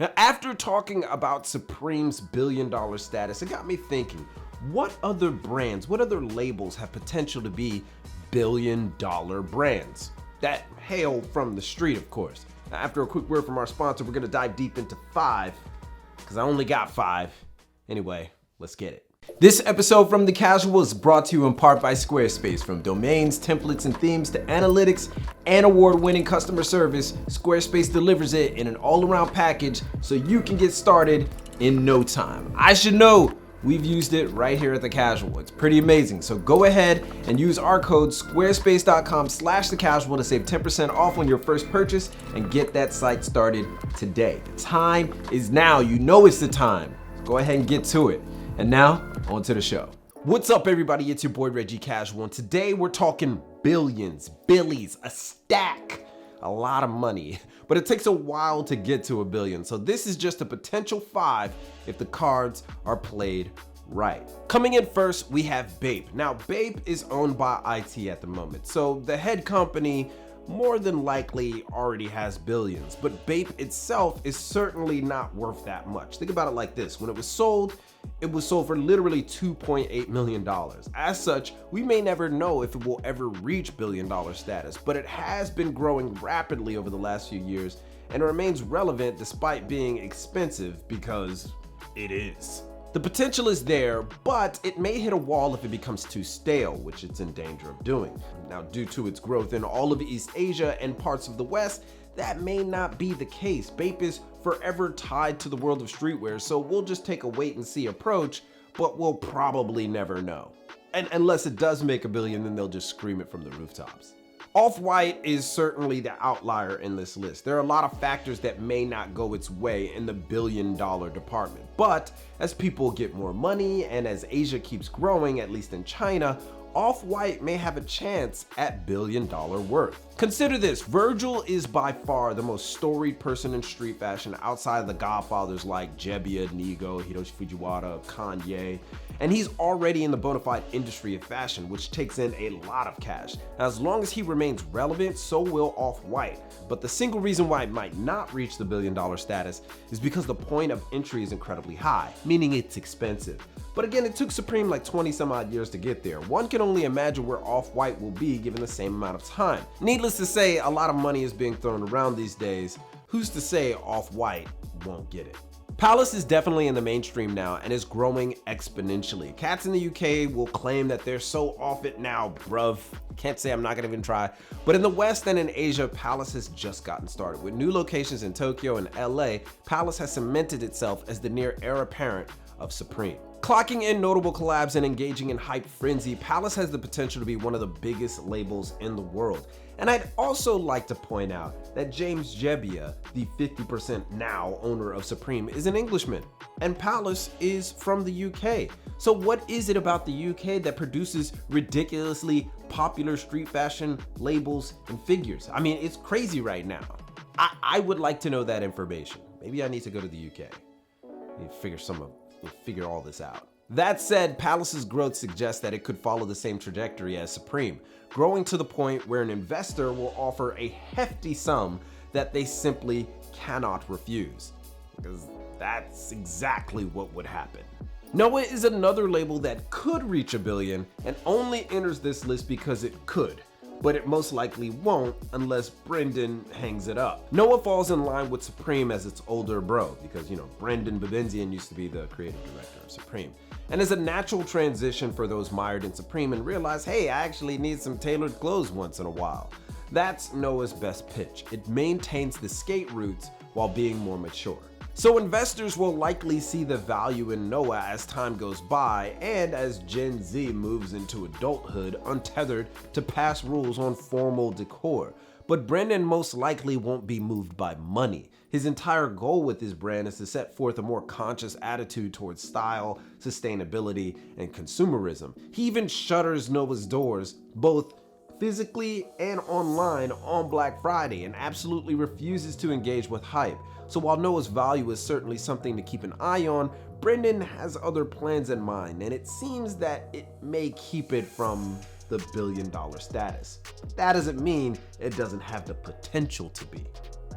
Now, after talking about Supreme's billion-dollar status, it got me thinking, what other brands, what other labels have potential to be billion-dollar brands that hail from the street, of course? Now, after a quick word from our sponsor, we're gonna dive deep into 5, because I only got 5. Anyway, let's get it. This episode from The Casual is brought to you in part by Squarespace. From domains, templates, and themes to analytics and award-winning customer service, Squarespace delivers it in an all-around package so you can get started in no time. I should know, we've used it right here at The Casual. It's pretty amazing. So go ahead and use our code squarespace.com/thecasual to save 10% off on your first purchase and get that site started today. The time is now. You know it's the time. Go ahead and get to it. And now, on to the show. What's up, everybody? It's your boy Reggie Casual, and today we're talking billions, billies, a stack, a lot of money. But it takes a while to get to a billion, so this is just a potential 5 if the cards are played right. Coming in first, we have Bape. Now, Bape is owned by IT at the moment, so the head company more than likely already has billions, but Bape itself is certainly not worth that much. Think about it like this: when it was sold for literally $2.8 million. As such, we may never know if it will ever reach billion-dollar status, but it has been growing rapidly over the last few years and remains relevant despite being expensive, because it is. The potential is there, but it may hit a wall if it becomes too stale, which it's in danger of doing. Now, due to its growth in all of East Asia and parts of the West, that may not be the case. Bape is forever tied to the world of streetwear, so we'll just take a wait and see approach, but we'll probably never know. And unless it does make a billion, then they'll just scream it from the rooftops. Off-White is certainly the outlier in this list. There are a lot of factors that may not go its way in the billion-dollar department. But as people get more money and as Asia keeps growing, at least in China, Off-White may have a chance at billion-dollar worth. Consider this: Virgil is by far the most storied person in street fashion outside of the godfathers like Jebbia, Nigo, Hiroshi Fujiwara, Kanye, and he's already in the bona fide industry of fashion, which takes in a lot of cash. Now, as long as he remains relevant, so will Off-White. But the single reason why it might not reach the billion-dollar status is because the point of entry is incredibly high, meaning it's expensive. But again, it took Supreme like 20 some odd years to get there. One can only imagine where Off-White will be given the same amount of time. Needless to say, a lot of money is being thrown around these days. Who's to say Off-White won't get it? Palace is definitely in the mainstream now and is growing exponentially. Cats in the UK will claim that they're so off it now, bruv. Can't say, I'm not gonna even try. But in the West and in Asia, Palace has just gotten started. With new locations in Tokyo and LA, Palace has cemented itself as the near heir apparent of Supreme. Clocking in notable collabs and engaging in hype frenzy, Palace has the potential to be one of the biggest labels in the world. And I'd also like to point out that James Jebbia, the 50% now owner of Supreme, is an Englishman, and Palace is from the UK. So what is it about the UK that produces ridiculously popular street fashion labels and figures? I mean, it's crazy right now. I would like to know that information. Maybe I need to go to the UK and figure all this out. That said, Palace's growth suggests that it could follow the same trajectory as Supreme, growing to the point where an investor will offer a hefty sum that they simply cannot refuse, because that's exactly what would happen. Noah is another label that could reach a billion and only enters this list because it could, but it most likely won't unless Brendan hangs it up. Noah falls in line with Supreme as its older bro, because Brendan Babenzian used to be the creative director of Supreme, and is a natural transition for those mired in Supreme and realize, hey, I actually need some tailored clothes once in a while. That's Noah's best pitch. It maintains the skate roots while being more mature. So investors will likely see the value in Noah as time goes by and as Gen Z moves into adulthood untethered to past rules on formal decor. But Brendan most likely won't be moved by money. His entire goal with his brand is to set forth a more conscious attitude towards style, sustainability, and consumerism. He even shutters Noah's doors, both physically and online, on Black Friday, and absolutely refuses to engage with hype. So while Noah's value is certainly something to keep an eye on, Brendan has other plans in mind, and it seems that it may keep it from the billion-dollar status. That doesn't mean it doesn't have the potential to be.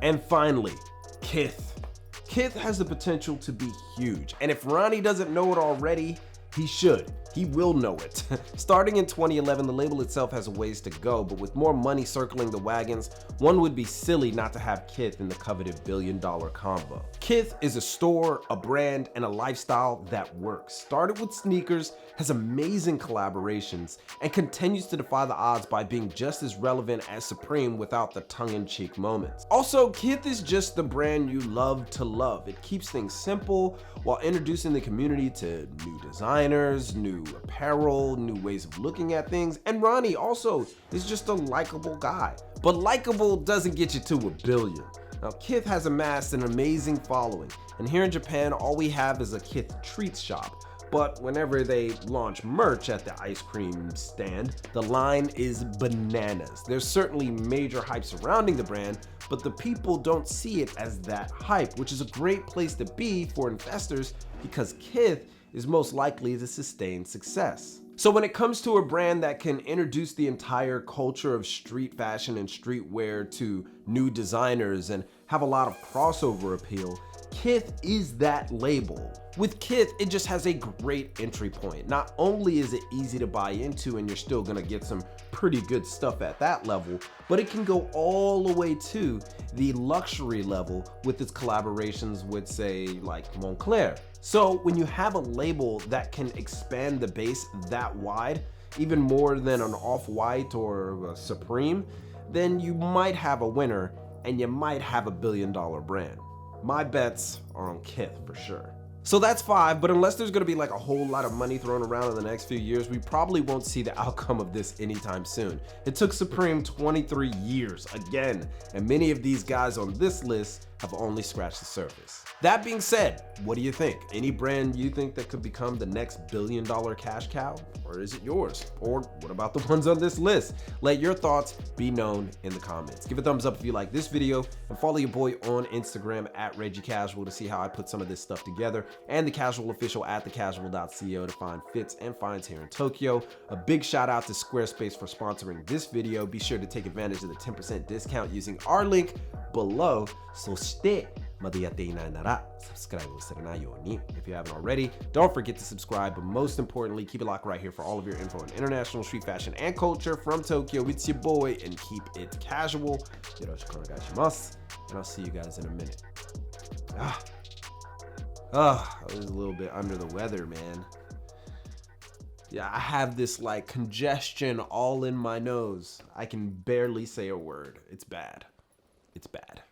And finally, Kith. Kith has the potential to be huge, and if Ronnie doesn't know it already, he should. He will know it. Starting in 2011, the label itself has a ways to go, but with more money circling the wagons, one would be silly not to have Kith in the coveted billion-dollar combo. Kith is a store, a brand, and a lifestyle that works. Started with sneakers, has amazing collaborations, and continues to defy the odds by being just as relevant as Supreme without the tongue-in-cheek moments. Also, Kith is just the brand you love to love. It keeps things simple while introducing the community to new designers, new apparel, new ways of looking at things, and Ronnie also is just a likable guy. But likable doesn't get you to $1 billion. Now, Kith has amassed an amazing following, and here in Japan, all we have is a Kith treats shop. But whenever they launch merch at the ice cream stand, the line is bananas. There's certainly major hype surrounding the brand, but the people don't see it as that hype, which is a great place to be for investors because Kith is most likely to sustain success. So when it comes to a brand that can introduce the entire culture of street fashion and streetwear to new designers and have a lot of crossover appeal, Kith is that label. With Kith, it just has a great entry point. Not only is it easy to buy into and you're still gonna get some pretty good stuff at that level, but it can go all the way to the luxury level with its collaborations with, say, like Moncler. So when you have a label that can expand the base that wide, even more than an Off-White or a Supreme, then you might have a winner and you might have $1 billion brand. My bets are on Kith for sure. So that's 5, but unless there's gonna be like a whole lot of money thrown around in the next few years, we probably won't see the outcome of this anytime soon. It took Supreme 23 years again, and many of these guys on this list have only scratched the surface. That being said, what do you think? Any brand you think that could become the next $1 billion cash cow? Or is it yours? Or what about the ones on this list? Let your thoughts be known in the comments. Give a thumbs up if you like this video, and follow your boy on Instagram at Reggie Casual to see how I put some of this stuff together, and the Casual Official at thecasual.co to find fits and finds here in Tokyo. A big shout out to Squarespace for sponsoring this video. Be sure to take advantage of the 10% discount using our link below. そしてまだやっていないなら subscribe をするなように if you haven't already. Don't forget to subscribe, but most importantly, keep it locked right here for all of your info on international street fashion and culture from Tokyo. It's your boy, and keep it casual. Yoroshiku onegaishimasu, and I'll see you guys in a minute. I was a little bit under the weather, man. Yeah, I have this like congestion all in my nose. I can barely say a word. It's bad. It's bad.